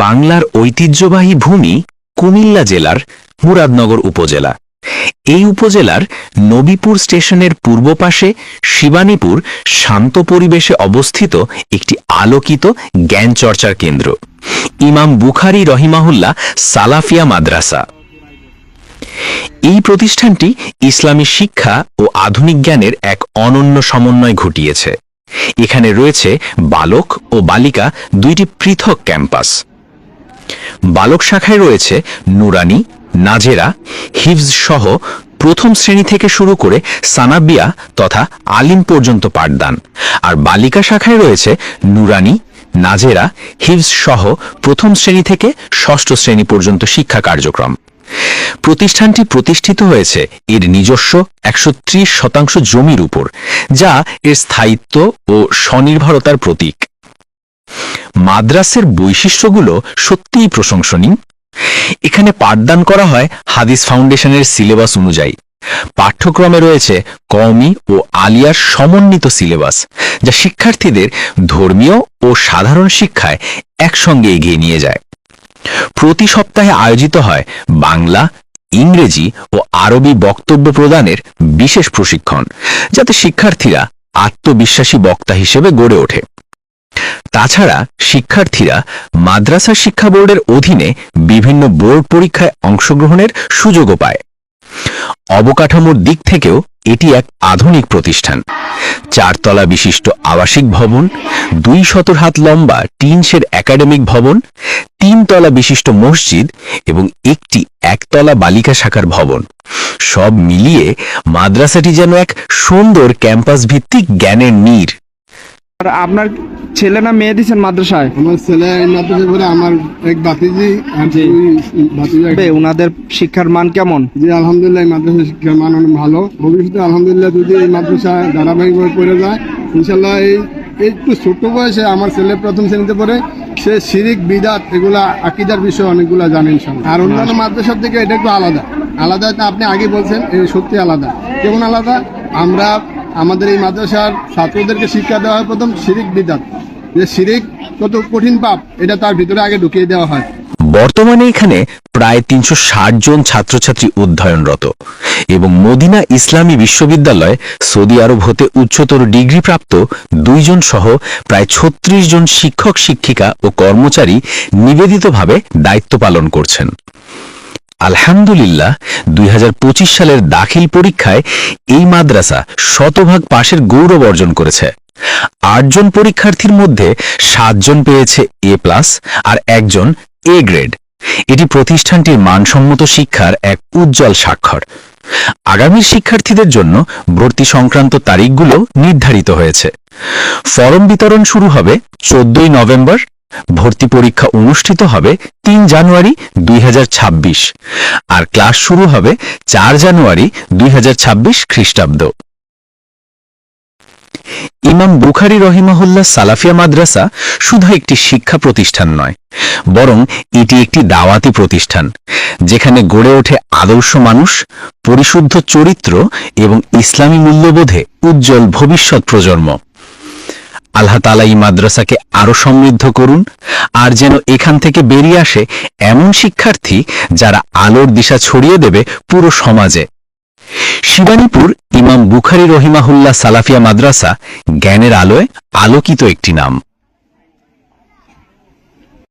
বাংলার ঐতিহ্যবাহী ভূমি কুমিল্লা জেলার মুরাদনগর উপজেলা। এই উপজেলার নবীপুর স্টেশনের পূর্ব পাশে শিবানীপুর শান্ত পরিবেশে অবস্থিত একটি আলোকিত জ্ঞান চর্চার কেন্দ্র ইমাম বুখারী রহিমাহুল্লাহ সালাফিয়া মাদ্রাসা। এই প্রতিষ্ঠানটি ইসলামী শিক্ষা ও আধুনিক জ্ঞানের এক অনন্য সমন্বয় ঘটিয়েছে। এখানে রয়েছে বালক ও বালিকা দুইটি পৃথক ক্যাম্পাস। বালক শাখায় রয়েছে নুরানি, নাজেরা, হিফজ সহ প্রথম শ্রেণী থেকে শুরু করে সানাবিয়া তথা আলিম পর্যন্ত পাঠদান, আর বালিকা শাখায় রয়েছে নুরানি, নাজেরা, হিফজ সহ প্রথম শ্রেণী থেকে ষষ্ঠ শ্রেণী পর্যন্ত শিক্ষা কার্যক্রম। প্রতিষ্ঠানটি প্রতিষ্ঠিত হয়েছে এর নিজস্ব ১৩০% জমির উপর, যা এর স্থায়িত্ব ও স্বনির্ভরতার প্রতীক। মাদ্রাসার বৈশিষ্ট্যগুলো সত্যিই প্রশংসনীয়। এখানে পাঠদান করা হয় হাদিস ফাউন্ডেশনের সিলেবাস অনুযায়ী। পাঠ্যক্রমে রয়েছে কওমি ও আলিয়ার সমন্বিত সিলেবাস, যা শিক্ষার্থীদের ধর্মীয় ও সাধারণ শিক্ষায় একসঙ্গে এগিয়ে নিয়ে যায়। প্রতি সপ্তাহে আয়োজিত হয় বাংলা, ইংরেজি ও আরবি বক্তব্য প্রদানের বিশেষ প্রশিক্ষণ, যাতে শিক্ষার্থীরা আত্মবিশ্বাসী বক্তা হিসেবে গড়ে ওঠে। তাছাড়া শিক্ষার্থীরা মাদ্রাসা শিক্ষা বোর্ডের অধীনে বিভিন্ন বোর্ড পরীক্ষায় অংশগ্রহণের সুযোগও পায়। অবকাঠামোর দিক থেকেও এটি এক আধুনিক প্রতিষ্ঠান। 4 তলা বিশিষ্ট আবাসিক ভবন, 200 হাত লম্বা টিন শেড একাডেমিক ভবন, 3 তলা বিশিষ্ট মসজিদ এবং একটি 1 তলা বালিকা শাখার ভবন, সব মিলিয়ে মাদ্রাসাটি যেন এক সুন্দর ক্যাম্পাস ভিত্তিক জ্ঞানের নীড়। আপনার ছেলে না মেয়ে দিচ্ছেন মাদ্রাসায়? আমার ছেলে মাদ্রাসায় পড়ে, আমার এক ভাতিজি আর দুই ভাতিজা। ওনাদের শিক্ষার মান কেমন? জি আলহামদুলিল্লাহ, মাদ্রাসার শিক্ষার মান অনেক ভালো। ভবিষ্যতে আলহামদুলিল্লাহ যদি এই মাদ্রাসা ধারাবাহিকভাবে পড়ে যায়, ইনশাল্লাহ এই একটু ছোট্ট বয়সে আমার ছেলে প্রথম শ্রেণীতে পড়ে, সে শিরিক বিদাত এগুলা আকীদার বিষয় অনেকগুলা জানে ইনশাল্লাহ। আর অন্যান্য মাদ্রাসার থেকে এটা একটু আলাদা। আপনি আগে বলছেন, এই সত্যি আলাদা। কেমন আলাদা? আমরা আমাদের এই মাদ্রাসার ছাত্রদেরকে শিক্ষা দেওয়া হয় প্রথম শিরিক বিদাত, যে শিরিক কত কঠিন পাপ, এটা তার ভিতরে আগে ঢুকিয়ে দেওয়া হয়। বর্তমানে এখানে প্রায় 360 জন ছাত্রছাত্রী অধ্যয়নরত এবং মদিনা ইসলামী বিশ্ববিদ্যালয় সৌদি আরব হতে উচ্চতর ডিগ্রিপ্রাপ্ত 2 জন সহ প্রায় 36 জন শিক্ষক শিক্ষিকা ও কর্মচারী নিবেদিতভাবে দায়িত্ব পালন করছেন। আলহামদুলিল্লাহ, 2025 সালের দাখিল পরীক্ষায় এই মাদ্রাসা 100% পাশের গৌরব অর্জন করেছে। 8 জন পরীক্ষার্থীর মধ্যে 7 জন পেয়েছে A+ আর 1 জন A গ্রেড। এটি প্রতিষ্ঠানটির মানসম্মত শিক্ষার এক উজ্জ্বল স্বাক্ষর। আগামী শিক্ষার্থীদের জন্য ভর্তি সংক্রান্ত তারিখগুলো নির্ধারিত হয়েছে। ফরম বিতরণ শুরু হবে 14 নভেম্বর। ভর্তি পরীক্ষা অনুষ্ঠিত হবে 3 জানুয়ারি 2026 আর ক্লাস শুরু হবে 4 জানুয়ারি 2026 খ্রিস্টাব্দ। ইমাম বুখারী রহিমাহুল্লাহ সালাফিয়া মাদ্রাসা শুধু একটি শিক্ষা প্রতিষ্ঠান নয়, বরং এটি একটি দাওয়াতি প্রতিষ্ঠান, যেখানে গড়ে ওঠে আদর্শ মানুষ, পরিশুদ্ধ চরিত্র এবং ইসলামী মূল্যবোধে উজ্জ্বল ভবিষ্যৎ প্রজন্ম। আল্লাহ তাআলা এই মাদ্রাসাকে আরো সমৃদ্ধ করুন, আর যেন এখান থেকে বেরিয়ে আসে এমন শিক্ষার্থী যারা আলোর দিশা ছড়িয়ে দেবে পুরো সমাজে। শিবানীপুর ইমাম বুখারী রহিমাহুল্লাহ সালাফিয়া মাদ্রাসা জ্ঞানের আলোয় আলোকিত একটি নাম।